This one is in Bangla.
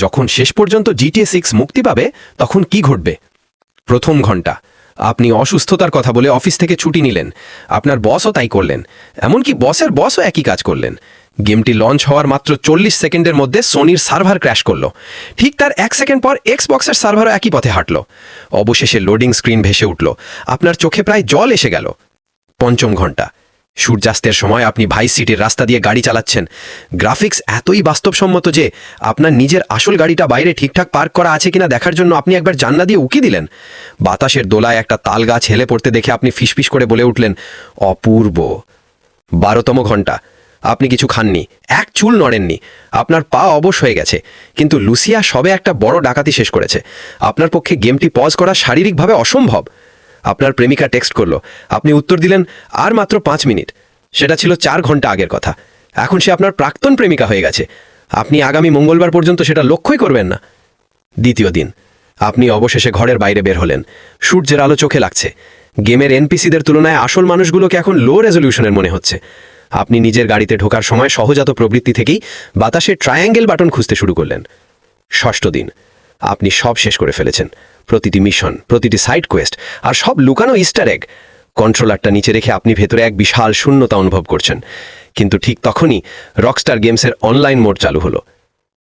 যখন শেষ পর্যন্ত GTA 6 মুক্তি পাবে তখন কি ঘটবে? প্রথম ঘন্টা আপনি অসুস্থতার কথা বলে অফিস থেকে ছুটি নিলেন, আপনার বসও তাই করলেন, এমনকি বসের বসও একই কাজ করলেন। গেমটি লঞ্চ হওয়ার মাত্র 40 সেকেন্ডের মধ্যে সোনির সার্ভার ক্র্যাশ করলো। ঠিক তার 1 সেকেন্ড পর এক্সবক্সের সার্ভারও একই পথে হাঁটল। অবশেষে লোডিং স্ক্রিন ভেসে উঠল, আপনার চোখে প্রায় জল এসে গেল। পঞ্চম ঘন্টা সূর্যাস্তের সময় আপনি ভাইস সিটির রাস্তা দিয়ে গাড়ি চালাচ্ছেন। গ্রাফিক্স এতই বাস্তবসম্মত যে আপনার নিজের আসল গাড়িটা বাইরে ঠিকঠাক পার্ক করা আছে কিনা দেখার জন্য আপনি একবার জানলা দিয়ে উকি দিলেন। বাতাসের দোলায় একটা তাল গাছ হেলে পড়তে দেখে আপনি ফিসফিস করে বলে উঠলেন, অপূর্ব। 12তম ঘন্টা আপনি কিছু খাননি, এক চুল নড়েননি, আপনার পা অবশ হয়ে গেছে, কিন্তু লুসিয়া সবে একটা বড় ডাকাতি শেষ করেছে। আপনার পক্ষে গেমটি পজ করা শারীরিকভাবে অসম্ভব। আপনার প্রেমিকা টেক্সট করলো, আপনি উত্তর দিলেন আর মাত্র 5 মিনিট। সেটা ছিল 4 ঘন্টা আগের কথা। এখন সে আপনার প্রাক্তন প্রেমিকা হয়ে গেছে। আপনি আগামী মঙ্গলবার পর্যন্ত সেটা লক্ষ্যই করবেন না। দ্বিতীয় দিন আপনি অবশেষে ঘরের বাইরে বের হলেন। সূর্যের আলো চোখে লাগছে। গেমের এনপিসিদের তুলনায় আসল মানুষগুলোকে এখন লো রেজলিউশনের মনে হচ্ছে। আপনি নিজের গাড়িতে ঢোকার সময় সহজাত প্রবৃত্তি থেকেই বাতাসে ট্রায়াঙ্গেল বাটন খুঁজতে শুরু করলেন। ষষ্ঠ দিন আপনি সব শেষ করে ফেলেছেন, প্রতিটি মিশন, প্রতিটি সাইড কোয়েস্ট, আর সব লুকানো ইস্টার এগ। কন্ট্রোলারটা নিচে রেখে আপনি ভেতরে এক বিশাল শূন্যতা অনুভব করছেন। কিন্তু ঠিক তখনই রকস্টার গেমসের অনলাইন মোড চালু হলো।